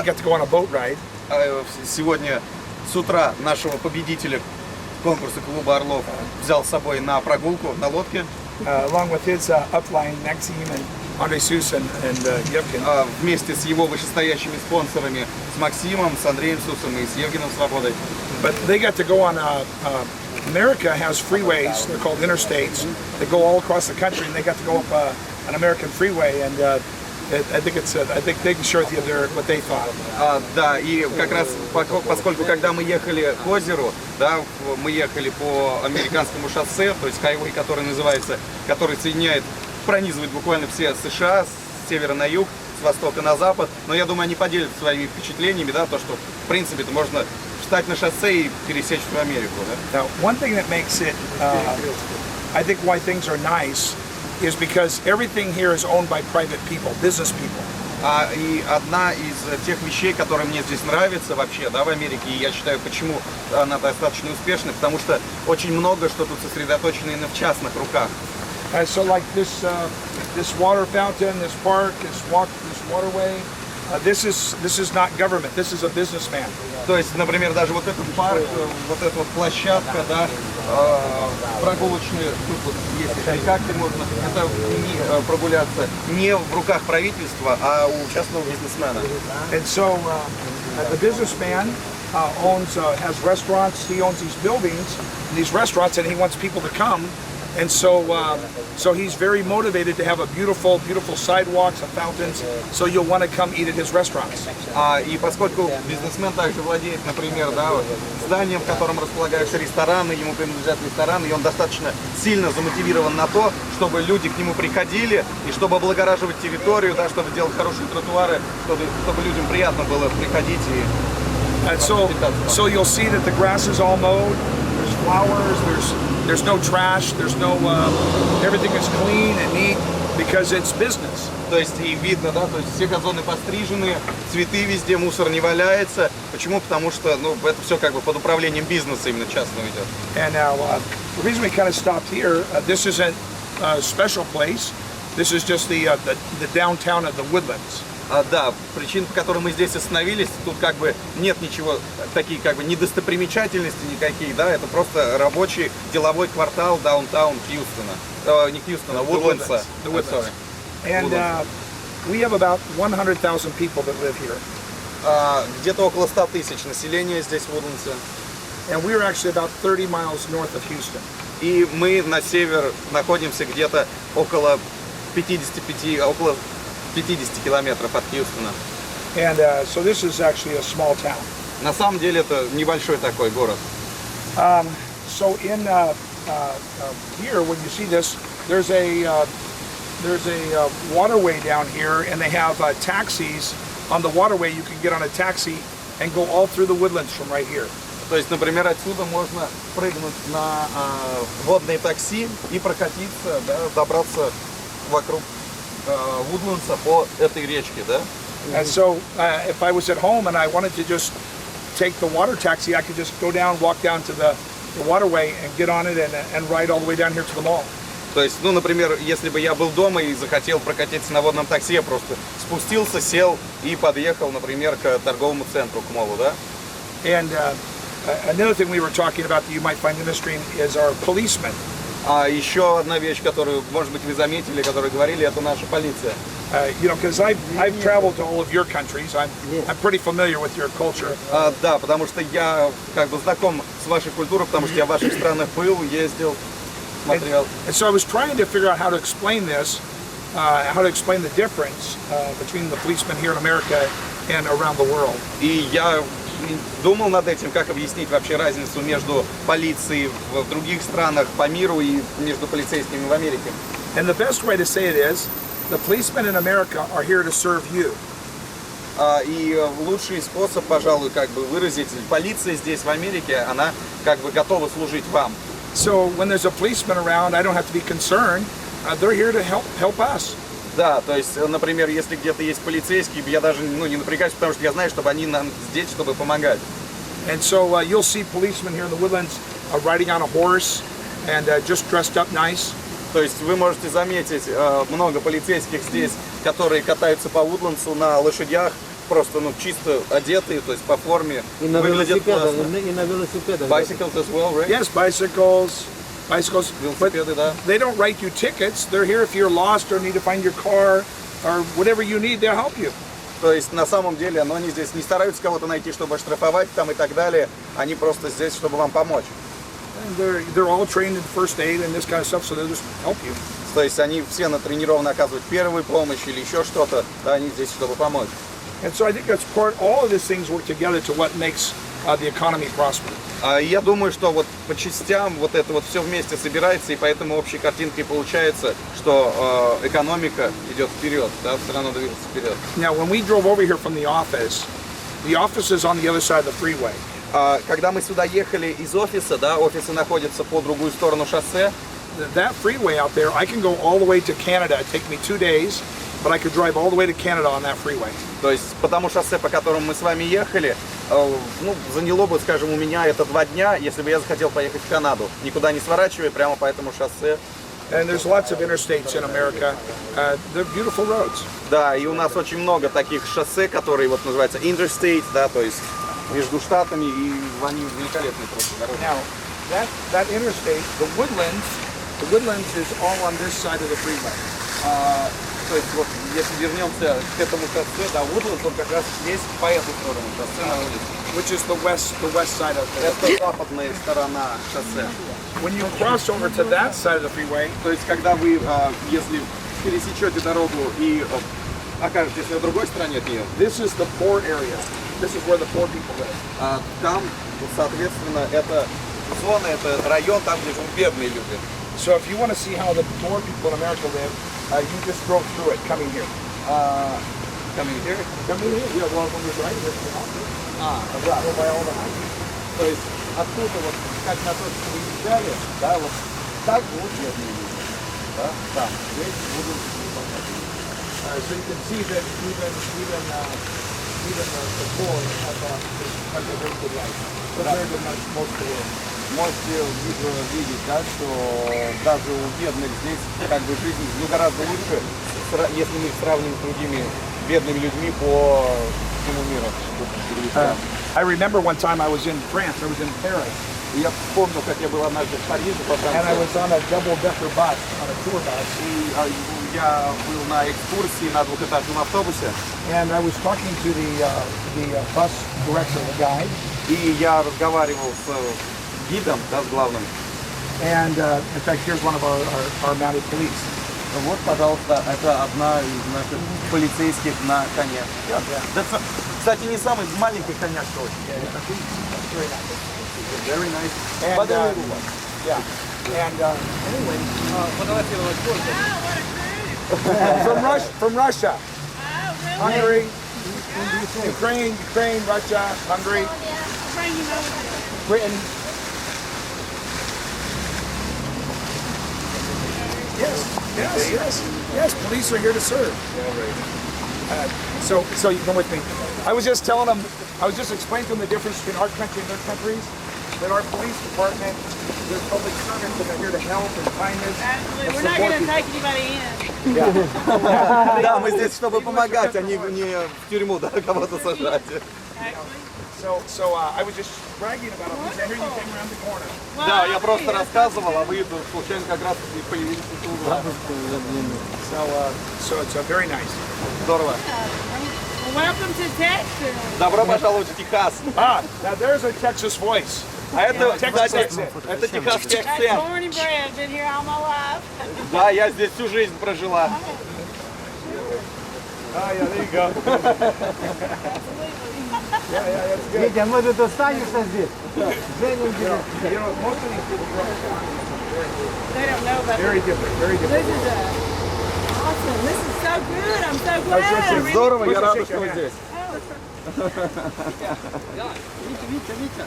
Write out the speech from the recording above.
got to go on a boat ride. Сегодня с утра нашего победителя конкурса клуба Орлов взял с собой на прогулку на лодке. Along with his upline, Maxime and Andrei Sus and Yevgen. Вместе с его вышестоящими спонсорами, с Максимом, с Андреем Сусом и с Евгеном Свободой. But they got to go on, America has freeways, they're called interstates, that go all across the country, and they got to go up an American freeway, and I think they can share with you what they thought. Да, и как раз поскольку когда мы ехали к озеру, да, мы ехали по американскому шоссе, то есть хайвей, который соединяет, пронизывает буквально все США с севера на юг, с востока на запад, но я думаю, они поделятся своими впечатлениями, да, то, что в принципе это можно встать на шоссе и пересечь в Америку, да. Now, one thing that makes it, I think why things are nice, is because everything here is owned by private people, business people. И одна из тех вещей, которые мне здесь нравится вообще, да, в Америке, и я считаю, почему она достаточно успешна, потому что очень много что тут сосредоточено именно в частных руках. So like this water fountain, this park, this waterway, this is not government. This is a businessman. То есть, например, даже вот этот парк, вот эта вот площадка, да, прогулочные, тут вот есть как-то можно прогуляться не в руках правительства, а у частного бизнесмена. And so the businessman has restaurants. He owns these buildings, these restaurants, and he wants people to come. And so he's very motivated to have a beautiful sidewalks and fountains, so you'll want to come eat at his restaurants. И поскольку бизнесмен также владеет, например, да, зданием, в котором располагаются рестораны, ему принадлежат рестораны, и он достаточно сильно замотивирован на то, чтобы люди к нему приходили, и чтобы облагораживать территорию, да, чтобы делать хорошие тротуары, чтобы людям приятно было приходить и so you'll see that the grass is all mowed. There's flowers. There's no trash. There's no everything is clean and neat because it's business. То есть и видно, да, то есть все газоны пострижены, цветы везде, мусор не валяется. Почему? Потому что, ну, это все как бы под управлением бизнеса именно частного идет. And now the reason we kind of stopped here, this isn't a special place. This is just the downtown of the Woodlands. Да, причин, по которой мы здесь остановились, тут как бы нет ничего, такие как бы недостопримечательности никакие, да, это просто рабочий деловой квартал даунтаун Хьюстона, не Хьюстона, Вудлендса. And we have about 100,000 people that live here. Где-то около 100 тысяч населения здесь в Вудлендсе. And we're actually about 30 miles north of Houston. И мы на север находимся где-то около 50 километров от Хьюстона. And so this is actually a small town. На самом деле это небольшой такой город. So in here, when you see this, there's a waterway down here, and they have taxis on the waterway. You can get on a taxi and go all through the Woodlands from right here. То есть, например, отсюда можно прыгнуть на водные такси и прокатиться, да, добраться вокруг Вудлендса по этой речке, да? And so, if I was at home and I wanted to just take the water taxi, I could just go down, walk down to the waterway and get on it and ride all the way down here to the mall. То есть, ну, например, если бы я был дома и захотел прокатиться на водном такси, я просто спустился, сел и подъехал, например, к торговому центру, к молу, да? And another thing we were talking about that you might find interesting is our policemen. А еще одна вещь, которую, может быть, вы заметили, которую говорили, это наша полиция. You know, because I've traveled to all of your countries. I'm pretty familiar with your culture. Да, потому что я как бы знаком с вашей культурой, потому что я в ваших странах был, ездил, смотрел. And so I was trying to figure out how to explain this, how to explain the difference between the policemen here in America and around the world. И я думал над этим, как объяснить вообще разницу между полицией в других странах по миру и между полицейскими в Америке. And the best way to say it is, the policemen in America are here to serve you. И лучший способ, пожалуй, как бы выразить, полиция здесь в Америке, она как бы готова служить вам. So when there's a policeman around, I don't have to be concerned. They're here to help us. Да, то есть, например, если где-то есть полицейские, я даже не напрягаюсь, потому что я знаю, что они нам здесь, чтобы помогать. And so you'll see policemen here in the Woodlands riding on a horse and just dressed up nice. То есть вы можете заметить много полицейских здесь, которые катаются по Вудлендсу на лошадях просто ну, чисто одетые, то есть по форме. И на Выглядят велосипедах, классно. и на велосипедах. Bicycles as well, right? Yes, bicycles. But Велосипеды, да. they don't write you tickets. They're here if you're lost or need to find your car or whatever you need, they'll help you. То есть на самом деле, но они здесь не стараются кого-то найти, чтобы оштрафовать там и так далее. Они просто здесь, чтобы вам помочь. And they're all trained in first aid and this kind of stuff, so they'll just help you. То есть они все натренированы оказывать первую помощь или еще что-то. Да, они здесь, чтобы помочь. And so I think that's all of these things work together to what makes the economy prosper. Я думаю, что вот по частям вот это вот все вместе собирается, и поэтому общей картинкой получается, что экономика идет вперед, да, страна движется вперед. Now, when we drove over here from the office is on the other side of the freeway. Когда мы сюда ехали из офиса, да, офисы находятся по другую сторону шоссе. That freeway out there, I can go all the way to Canada. It'd take me 2 days, but I could drive all the way to Canada on that freeway. То есть по тому шоссе, по которому мы с вами ехали, ну, заняло бы, скажем, у меня это 2 дня, если бы я захотел поехать в Канаду, никуда не сворачивая, прямо по этому шоссе. And there's lots of interstates in America. They're beautiful roads. Да, и у нас очень много таких шоссе, которые вот называются interstate, да, то есть между штатами, и они великолепные просто дороги. Now, that interstate, the Woodlands is all on this side of the freeway. То есть вот если вернемся к этому шоссе, да, Woodlands, он как раз есть по эту сторону шоссе на улице. Which is the west side of the Это западная сторона шоссе. When you cross over to that side of the freeway, То есть когда вы, если пересечете дорогу и окажетесь на другой стороне от нее, this is the poor area. This is where the poor people live. там, соответственно, это зона, это район, там, где живут бедные люди. So if you want to see how the poor people in America live, you just drove through it coming here. Coming here. Coming here? Yeah, well, when you're driving, there's the house. Yeah, go by all the houses. То есть оттуда вот, как на то, что вы езжали, да, вот так будут бедные люди. Да, там, здесь будут So you can see that even the poor have a very good life. Compared to most of the world. Можете видеть, да, что даже у бедных здесь как бы жизнь ну, гораздо лучше, если мы их сравним с другими бедными людьми по всему миру. I remember one time I was in France. I was in Paris. И я помню, как я был однажды в Париже по And I Франции. was on a double-decker bus, on a tour bus. И я был на экскурсии на двухэтажном автобусе. And I was talking to the bus director, the guide. И я разговаривал с гидом, да, с главным. And in fact, here's one of our mounted police. Вот, пожалуйста, это одна из наших полицейских на коне. Да, кстати, не самый маленький коняк, что Very nice. And, yeah. And anyway, from Russia, Hungary, Ukraine, Russia, Hungary, Britain. Yes. Police are here to serve. So you come with me. I was just explaining to them the difference between our country and their countries. That our police department, they're public servants, and they're here to help and kindness. Absolutely. We're not going to take anybody in. Да, мы здесь, чтобы помогать, а не в тюрьму, да, кого-то сажать. So I was just bragging about it. I hear you came around the corner. Да, я просто рассказывал, а вы случайно как раз и появились из угла. So it's very nice. Здорово. Welcome to Texas. Добро пожаловать в Техас. Now there's a Texas voice. А это, Texas кстати, accent. это техасский That's акцент. born and bred. Been here all my life. Да, я здесь всю жизнь прожила. Yeah, there you go. That's good. Витя, может, останешься здесь? Женя, You know, most of these people grow up They don't know about very different, very this. different. Is awesome. This is so good. I'm so glad. Здорово, я рад, Shake что your вы hand. здесь. Витя, Витя, Витя.